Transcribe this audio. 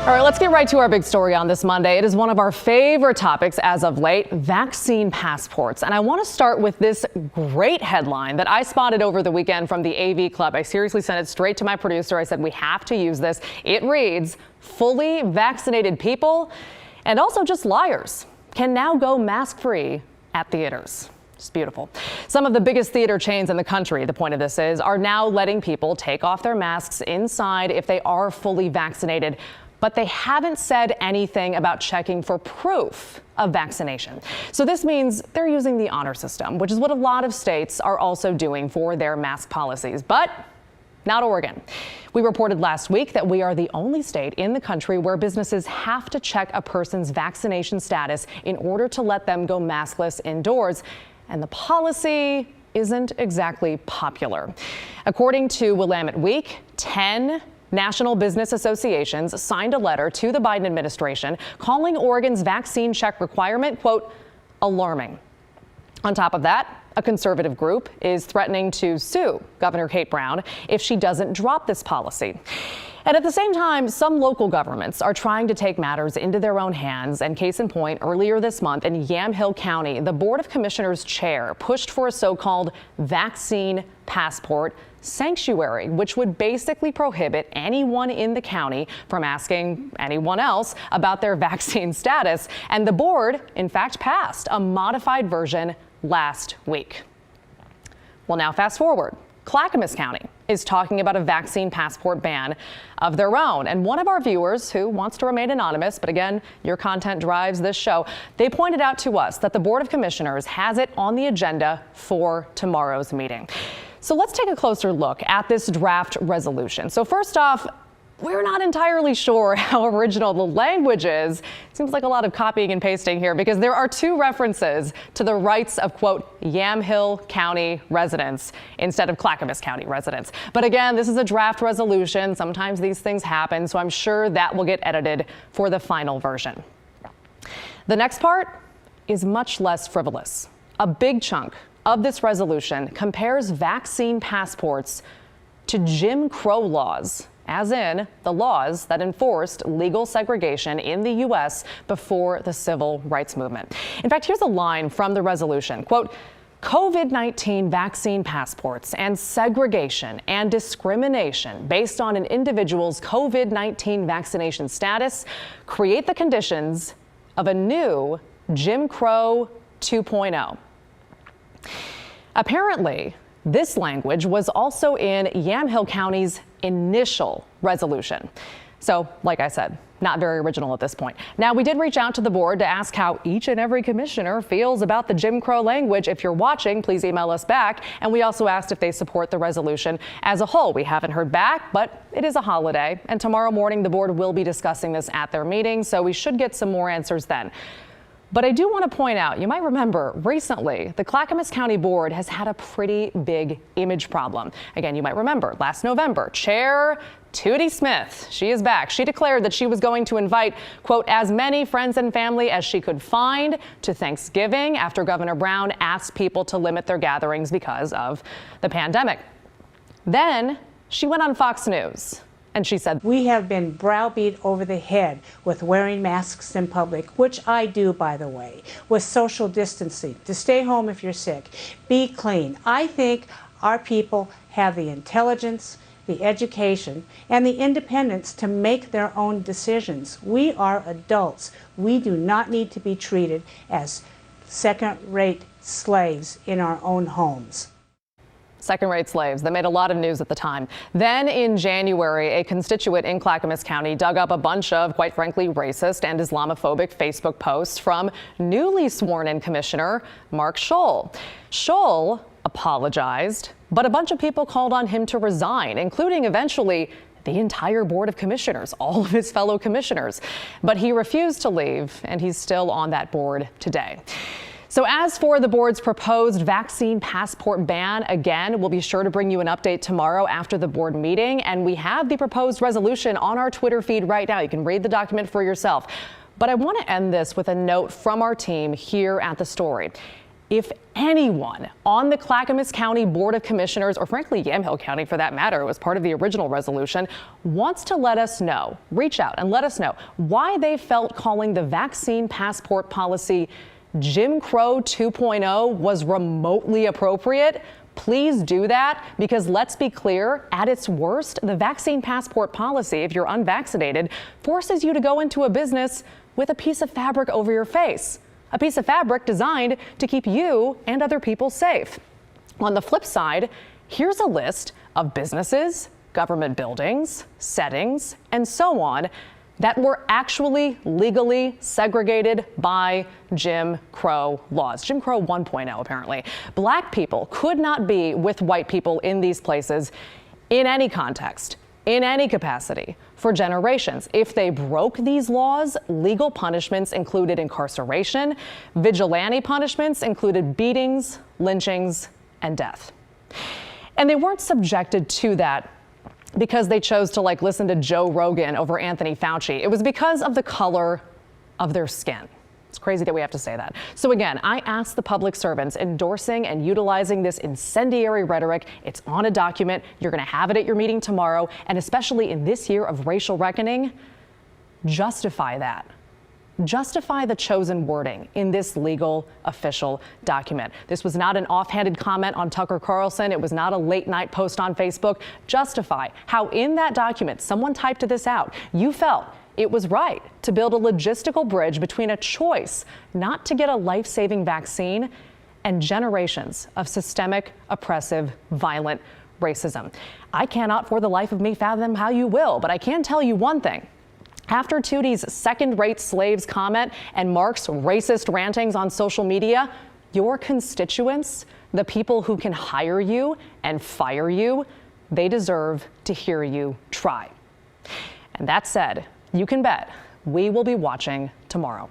All right, let's get right to our big story on this Monday. It is one of our favorite topics as of late, vaccine passports. And I want to start with this great headline that I spotted over the weekend from the AV Club. I seriously sent it straight to my producer. I said, we have to use this. It reads, fully vaccinated people and also just liars can now go mask-free at theaters. It's beautiful. Some of the biggest theater chains in the country, the point of this is, are now letting people take off their masks inside if they are fully vaccinated. But they haven't said anything about checking for proof of vaccination. So this means they're using the honor system, which is what a lot of states are also doing for their mask policies, but not Oregon. We reported last week that we are the only state in the country where businesses have to check a person's vaccination status in order to let them go maskless indoors. And the policy isn't exactly popular. According to Willamette Week, 10 national business associations signed a letter to the Biden administration calling Oregon's vaccine check requirement, quote, alarming. On top of that, a conservative group is threatening to sue Governor Kate Brown if she doesn't drop this policy. And at the same time, some local governments are trying to take matters into their own hands. And case in point, earlier this month in Yamhill County, the Board of Commissioners chair pushed for a so-called vaccine passport sanctuary, which would basically prohibit anyone in the county from asking anyone else about their vaccine status. And the board, in fact, passed a modified version last week. Well, now fast forward. Clackamas County is talking about a vaccine passport ban of their own. And one of our viewers who wants to remain anonymous, but again, your content drives this show, they pointed out to us that the Board of Commissioners has it on the agenda for tomorrow's meeting. So let's take a closer look at this draft resolution. So first off, we're not entirely sure how original the language is. It seems like a lot of copying and pasting here because there are two references to the rights of, quote, Yamhill County residents instead of Clackamas County residents. But again, this is a draft resolution. Sometimes these things happen, so I'm sure that will get edited for the final version. The next part is much less frivolous. A big chunk of this resolution compares vaccine passports to Jim Crow laws, as in the laws that enforced legal segregation in the U.S. before the Civil Rights Movement. In fact, here's a line from the resolution, quote, COVID-19 vaccine passports and segregation and discrimination based on an individual's COVID-19 vaccination status create the conditions of a new Jim Crow 2.0. Apparently, this language was also in Yamhill County's initial resolution. So, like I said, not very original at this point. Now, we did reach out to the board to ask how each and every commissioner feels about the Jim Crow language. If you're watching, please email us back. And we also asked if they support the resolution as a whole. We haven't heard back, but it is a holiday. And tomorrow morning, the board will be discussing this at their meeting, so we should get some more answers then. But I do want to point out, you might remember recently, the Clackamas County Board has had a pretty big image problem. Again, you might remember last November, Chair Tootie Smith, she is back. She declared that she was going to invite, quote, as many friends and family as she could find to Thanksgiving after Governor Brown asked people to limit their gatherings because of the pandemic. Then she went on Fox News. And she said, we have been browbeat over the head with wearing masks in public, which I do, by the way, with social distancing, to stay home if you're sick, be clean. I think our people have the intelligence, the education, and the independence to make their own decisions. We are adults. We do not need to be treated as second-rate slaves in our own homes. Second-rate slaves. That made a lot of news at the time. Then in January, a constituent in Clackamas County dug up a bunch of, quite frankly, racist and Islamophobic Facebook posts from newly sworn-in Commissioner Mark Scholl. Scholl apologized, but a bunch of people called on him to resign, including eventually the entire Board of Commissioners, all of his fellow commissioners. But he refused to leave, and he's still on that board today. So as for the board's proposed vaccine passport ban, again, we'll be sure to bring you an update tomorrow after the board meeting. And we have the proposed resolution on our Twitter feed right now. You can read the document for yourself. But I want to end this with a note from our team here at The Story. if anyone on the Clackamas County Board of Commissioners, or frankly Yamhill County for that matter, it was part of the original resolution, wants to let us know, reach out and let us know why they felt calling the vaccine passport policy Jim Crow 2.0 was remotely appropriate, please do that, because let's be clear, at its worst, the vaccine passport policy, if you're unvaccinated, forces you to go into a business with a piece of fabric over your face, a piece of fabric designed to keep you and other people safe. On the flip side, here's a list of businesses, government buildings, settings, and so on that were actually legally segregated by Jim Crow laws. Jim Crow 1.0, apparently. Black people could not be with white people in these places in any context, in any capacity, for generations. If they broke these laws, legal punishments included incarceration. Vigilante punishments included beatings, lynchings, and death. And they weren't subjected to that because they chose to listen to Joe Rogan over Anthony Fauci. It was because of the color of their skin. It's crazy that we have to say that. So again, I ask the public servants endorsing and utilizing this incendiary rhetoric. It's on a document. You're going to have it at your meeting tomorrow. And especially in this year of racial reckoning, justify that. Justify the chosen wording in this legal official document. This was not an offhanded comment on Tucker Carlson. It was not a late night post on Facebook. Justify how in that document, someone typed this out. You felt it was right to build a logistical bridge between a choice not to get a life-saving vaccine and generations of systemic, oppressive, violent racism. I cannot for the life of me fathom how you will, but I can tell you one thing. After Tootie's second-rate slaves comment and Mark's racist rantings on social media, your constituents, the people who can hire you and fire you, they deserve to hear you try. And that said, you can bet we will be watching tomorrow.